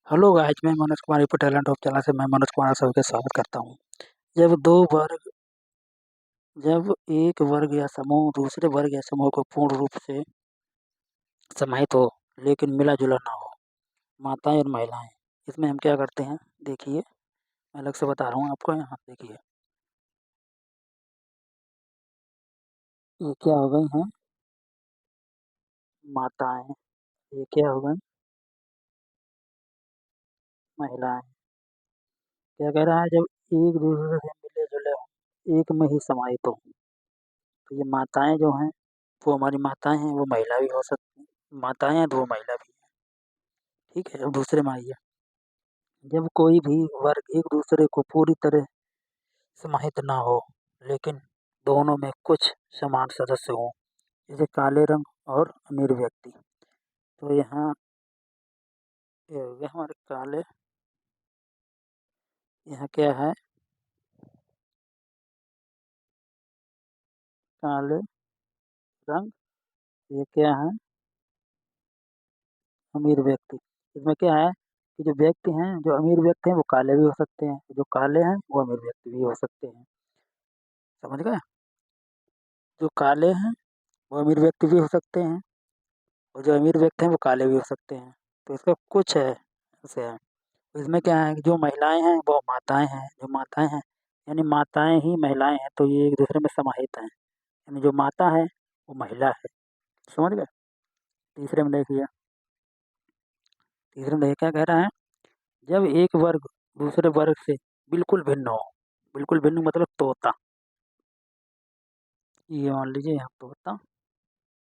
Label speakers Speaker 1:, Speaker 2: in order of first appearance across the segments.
Speaker 1: Hello guys, मैं Manoj Kumar UP talent of channel से मैं मनोज कुमार आप सभी का स्वागत करता हूँ। जब दो वर्ग जब एक वर्ग या समूह दूसरे वर्ग या समूह को पूर्ण रूप से समाहित हो लेकिन मिला-जुला ना हो, माताएँ और महिलाएँ, इसमें हम क्या करते हैं? देखिए, मैं अलग से बता रहा हूँ आपको यहाँ देखिए। ये क्या हो गई हैं? माताएँ, ये क्या हो गई? महिलाएँ। क्या कह रहा है जब एक दूसरे से मिले-जुले हों, एक में ही समाहित हों, तो ये माताएँ जो हैं, वो हमारी माताएँ हैं, वो महिला भी हो सकती हैं। माताएँ हैं तो वो महिला भी हैं, ठीक है? अब दूसरे में आइए। जब कोई भी वर्ग एक दूसरे को पूरी तरह समाहित ना हो, लेकिन दोनों में कुछ समान सदस्य हों, जैसे काले रंग और अमीर व्यक्ति। तो यहाँ ये हो गया हमारे काले, यहाँ क्या है? काले रंग, ये क्या है? अमीर व्यक्ति। इसमें क्या है कि जो व्यक्ति हैं, जो अमीर व्यक्ति हैं, वो काले भी हो सकते हैं, जो काले हैं, वो अमीर व्यक्ति भी हो सकते हैं। समझ गए? जो काले हैं, वो अमीर व्यक्ति भी हो सकते हैं और जो अमीर व्यक्ति हैं, वो काले भी हो सकते हैं। तो इसका कुछ है, ऐसे है। इसमें क्या है कि जो महिलाएँ हैं वो माताएँ हैं, जो माताएँ हैं यानी माताएँ ही महिलाएँ हैं, तो ये एक-दूसरे में समाहित हैं। यानी जो माता है वो महिला है, समझ गए? तीसरे में देखिए, तीसरे में देखिए क्या कह रहा है, जब एक वर्ग दूसरे वर्ग से बिल्कुल भिन्न हो, बिल्कुल भिन्न मतलब तोता, ये मान लीजिए यहाँ तोता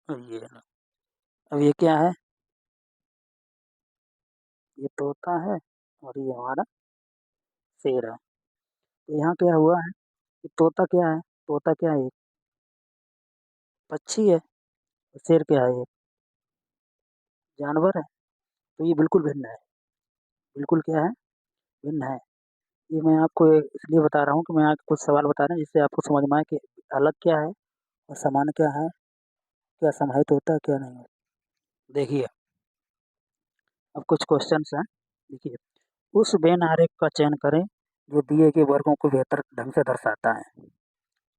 Speaker 1: और ये है। अब ये क्या है? ये तोता है और ये हमारा शेर है। तो यहाँ क्या हुआ है कि तोता क्या है? तोता क्या है? एक पक्षी है और शेर क्या है? एक जानवर है। तो ये बिल्कुल भिन्न है। बिल्कुल क्या है? भिन्न है। ये मैं आपको इसलिए बता रहा हूँ कि मैं आपको कुछ सवाल बता रहा हूँ जिससे आपको समझ में आए कि अलग क्या है और समान क्या है, क्या समाहित होता है, क्या नहीं होता। देखिए, अब कुछ क्वेश्चन्स हैं। देखिए, उस वेन आरेख का चयन करें जो दिए गए वर्गों को बेहतर ढंग से दर्शाता है।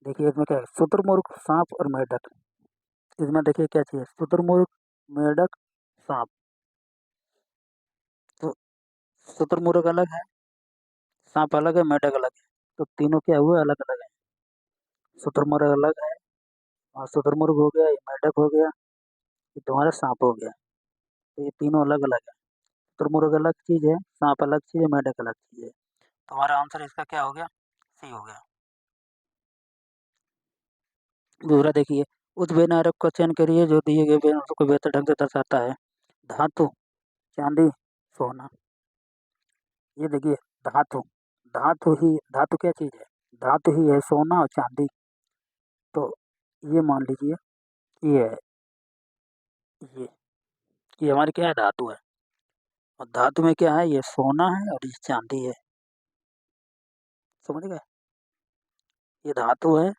Speaker 1: देखिए इसमें क्या है, शुतुरमुर्ग, साँप और मेंढक। इसमें देखिए क्या चाहिए, शुतुरमुर्ग, मेंढक, साँप। तो शुतुरमुर्ग अलग है, साँप अलग है, मेंढक अलग है। तो तीनों क्या हुए? अलग-अलग हैं। शुतुरमुर्ग अलग है और शुतुरमुर्ग हो गया, ये मेंढक हो गया, ये तुम्हारा साँप हो गया। तो ये तीनों अलग-अलग हैं। शुतुरमुर्ग अलग चीज़ है, साँप अलग चीज़ है, मेंढक अलग चीज़ है। तो हमारा आंसर इसका क्या हो गया? सी हो गया। दूसरा देखिए, उस वेनारक का चयन करिए जो दिए गए वेनारों को बेहतर ढंग से दर्शाता है। धातु, चाँदी, सोना। ये देखिए धातु, धातु क्या चीज़ है? धातु ही है सोना और चाँदी। तो ये मान लीजिए ये है, ये ये हमारी क्या है? धातु है और धातु में क्या है? ये सोना है और ये चाँदी है। समझ गए? ये धातु है,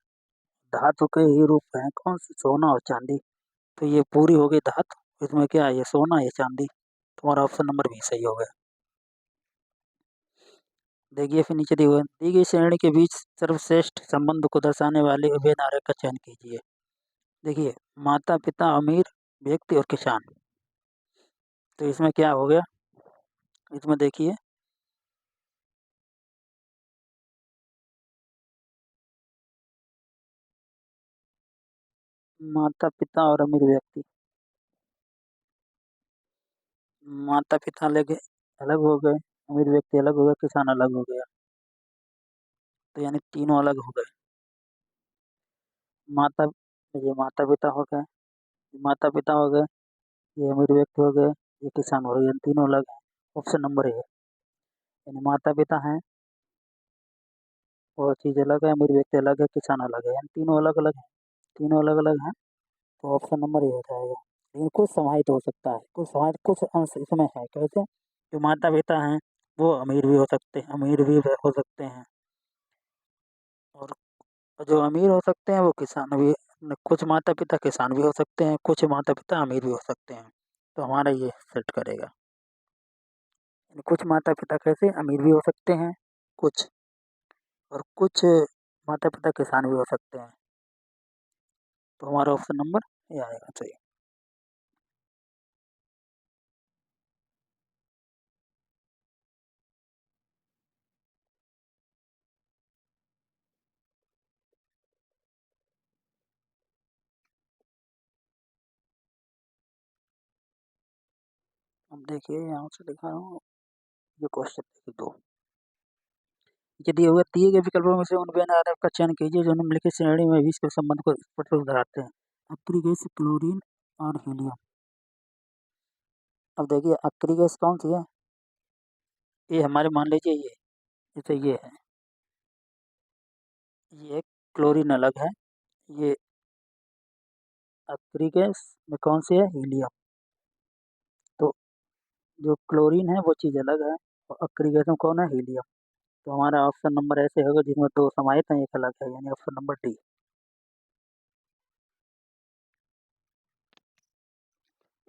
Speaker 1: धातु के ही रूप हैं कौन-सी? सोना और चाँदी। तो ये पूरी हो गई धातु, इसमें क्या है? ये सोना, ये चाँदी। तुम्हारा ऑप्शन नंबर बी सही हो गया। देखिए फिर नीचे दिए हुए दी गई श्रेणी के बीच सर्वश्रेष्ठ संबंध को दर्शाने वाले अभिन्न आरेख का चयन कीजिए। देखिए, माता-पिता, अमीर व्यक्ति और किसान। तो इसमें क्या हो गया? इसमें देखिए माता-पिता और अमीर व्यक्ति। माता-पिता अलग अलग हो गए, अमीर व्यक्ति अलग हो गया, किसान अलग हो गया। तो यानी तीनों अलग हो गए। माता ये माता-पिता हो गए, माता-पिता हो गए, ये अमीर व्यक्ति हो गए, ये किसान हो गए, यानी तीनों अलग हैं। ऑप्शन नंबर ए है। यानी माता-पिता हैं, वो चीज़ अलग है, अमीर व्यक्ति अलग है, किसान अलग है, यानी तीनों अलग-अलग हैं। तीनों अलग-अलग हैं, तो ऑप्शन नंबर ए हो जाएगा। लेकिन कुछ समाहित हो सकता है, कुछ अंश इसमें है, कैसे? जो माता-पिता हैं, वो अमीर भी हो सकते हैं, अमीर भी हो सकते हैं और जो अमीर हो सकते हैं, वो किसान भी कुछ माता-पिता किसान भी हो सकते हैं, कुछ माता-पिता अमीर भी हो सकते हैं। तो हमारा ये सेट करेगा। कुछ माता पिता कैसे अमीर भी हो सकते हैं, कुछ और कुछ माता पिता किसान भी हो सकते हैं। तो हमारा ऑप्शन नंबर ये आएगा सही। अब देखिए यहाँ से दिखा रहा हूँ, ये क्वेश्चन देखिए दो। यदि हुए दिए गए विकल्पों में से उन व्यंजन आधार का चयन कीजिए जो निम्नलिखित श्रेणी में बीच के संबंध को स्पष्ट रूप से दोहराते हैं। अक्रिय गैस, क्लोरीन और हीलियम। अब देखिए अक्रिय गैस कौन सी है? ये हमारे मान लीजिए ये, जैसे ये है, ये क्लोरीन अलग है, ये अक्रिय गैस में कौन सी है? हीलियम। तो जो क्लोरीन है वो चीज़ अलग है और अक्रिय गैस में कौन है? हीलियम। तो हमारा ऑप्शन नंबर ऐसे होगा जिसमें दो समाहित हैं एक अलग है, यानी ऑप्शन नंबर डी।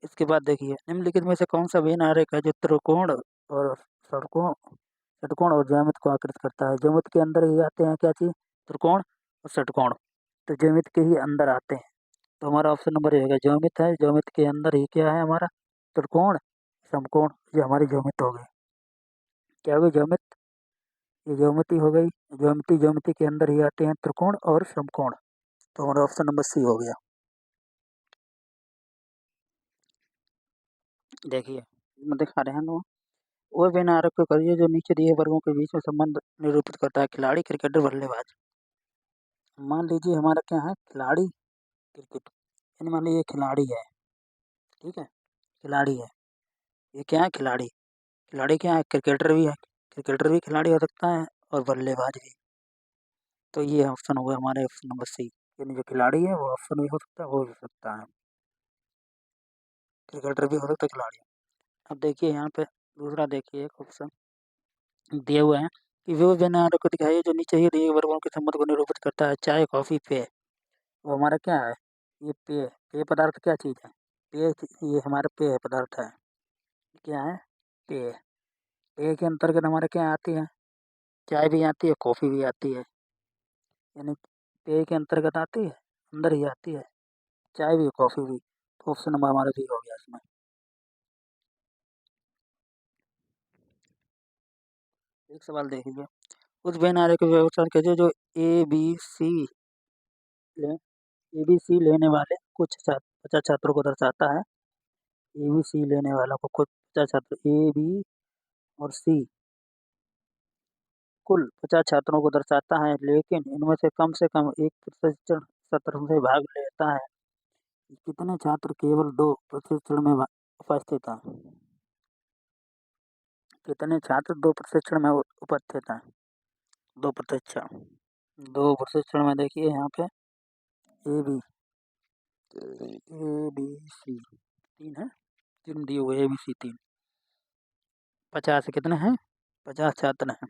Speaker 1: इसके बाद देखिए निम्नलिखित में से कौन सा वेन आरेख है जो त्रिकोण और षटकोण षटकोण और ज्यामिति को आकृत करता है? ज्यामिति के अंदर ही आते हैं क्या चीज? त्रिकोण और षटकोण। तो ज्यामिति के ही अंदर आते हैं। तो हमारा ऑप्शन नंबर ये होगा ज्यामिति है, ज्यामिति के अंदर ही क्या है हमारा? त्रिकोण, समकोण। ये हमारी ज्यामिति हो गई। क्या होगी? ज्यामिति। ये ज्यामिति हो गई। ज्यामिति के अंदर ही आते हैं त्रिकोण और समकोण। तो हमारा ऑप्शन नंबर सी हो गया। देखिए मैं दिखा रहे हैं ना, वो बिन आरोप को करिए जो नीचे दिए वर्गों के बीच में संबंध निरूपित करता है। खिलाड़ी, क्रिकेटर, बल्लेबाज। मान लीजिए हमारा क्या है? खिलाड़ी, क्रिकेट। यानी मान लीजिए खिलाड़ी है, ठीक है, खिलाड़ी है, ये क्या है? खिलाड़ी। खिलाड़ी क्या है? क्रिकेटर भी है, क्रिकेटर भी खिलाड़ी हो सकता है और बल्लेबाज भी। तो ये ऑप्शन होगा हमारे ऑप्शन नंबर सी। यानी जो खिलाड़ी है वो ऑप्शन भी हो सकता है, वो भी हो सकता है, क्रिकेटर भी हो सकता है, खिलाड़ी। अब देखिए यहाँ पे दूसरा देखिए एक ऑप्शन दिए हुए हैं कि वो व्यंजन को दिखाइए जो नीचे ही दिए वर्गों के संबंध को निरूपित करता है। चाय, कॉफी, पेय। वो हमारा क्या है? ये पेय। पेय पदार्थ क्या चीज़ है? पेय, ये हमारा पेय पदार्थ है। क्या है? पेय। पेय के अंतर्गत हमारे क्या आती है? चाय भी आती है, कॉफ़ी भी आती है। यानी पेय के अंतर्गत आती है, अंदर ही आती है, चाय भी कॉफ़ी भी। तो ऑप्शन नंबर हमारा बी हो गया इसमें। एक सवाल देख लीजिए। उस व्यवधान के व्यवसाय के जो ए बी सी ले ए बी सी लेने वाले कुछ 50 छात्रों को दर्शाता है। ए बी सी लेने वाला को कुछ 50 छात्र, ए बी और सी कुल 50 छात्रों को दर्शाता है, लेकिन इनमें से कम एक प्रशिक्षण सत्र में भाग लेता है। कितने छात्र केवल 2 प्रशिक्षण में उपस्थित हैं? कितने छात्र 2 प्रशिक्षण में उपस्थित हैं? 2 प्रशिक्षण। 2 प्रशिक्षण में देखिए यहाँ पे ए बी सी 3 है, 3 दिए हुए, ए बी सी 3। 50 कितने हैं? 50 छात्र हैं।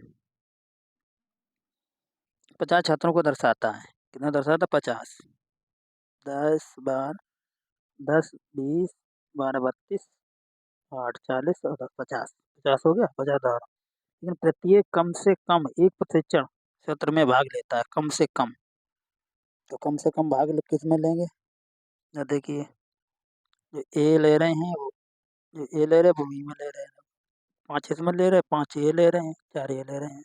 Speaker 1: 50 छात्रों को दर्शाता है। कितना दर्शाता है? 50। 10 बार 10 20 12 32 8 40 और 50। 50 हो गया, 50 द्वारा। लेकिन प्रत्येक कम से कम एक प्रशिक्षण सत्र में भाग लेता है, कम से कम। तो कम से कम भाग किस में लेंगे? या देखिए जो ए ले रहे हैं वो, जो ए ले रहे हैं वो बी में ले रहे हैं, 5 इसमें ले रहे हैं, 5 ये ले रहे हैं, 4 ये ले रहे हैं,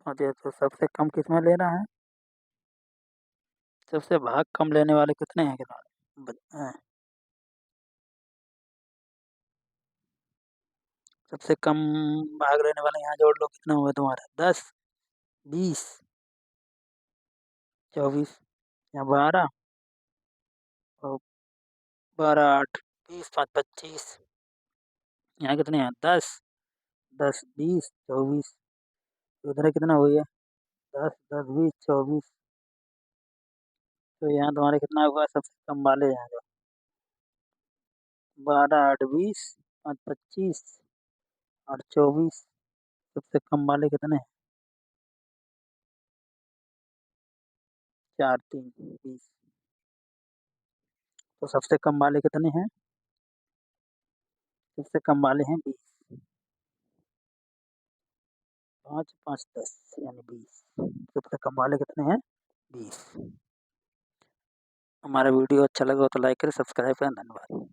Speaker 1: 5 ये। तो सबसे कम किस में ले रहा है? सबसे भाग कम लेने वाले कितने हैं खिलाड़ी? सबसे कम भाग लेने वाले यहाँ जोड़ लो, कितने हुए तुम्हारे? 10 20 24 या 12 और 12 8 20 5 25। यहाँ कितने हैं? 10 10 20 24। उधर कितना हो गया? 10 10 20 24। तो यहाँ तुम्हारे कितना हुआ सबसे कम वाले यहाँ जो? 12 8 20 5 25 और 24। सबसे कम वाले कितने हैं? 4 3 20। तो सबसे कम वाले कितने हैं? सबसे कम वाले हैं 20। 5 5 10 यानी 20। सबसे कम वाले कितने हैं? 20। हमारा वीडियो अच्छा लगा हो तो लाइक करें, सब्सक्राइब करें। धन्यवाद।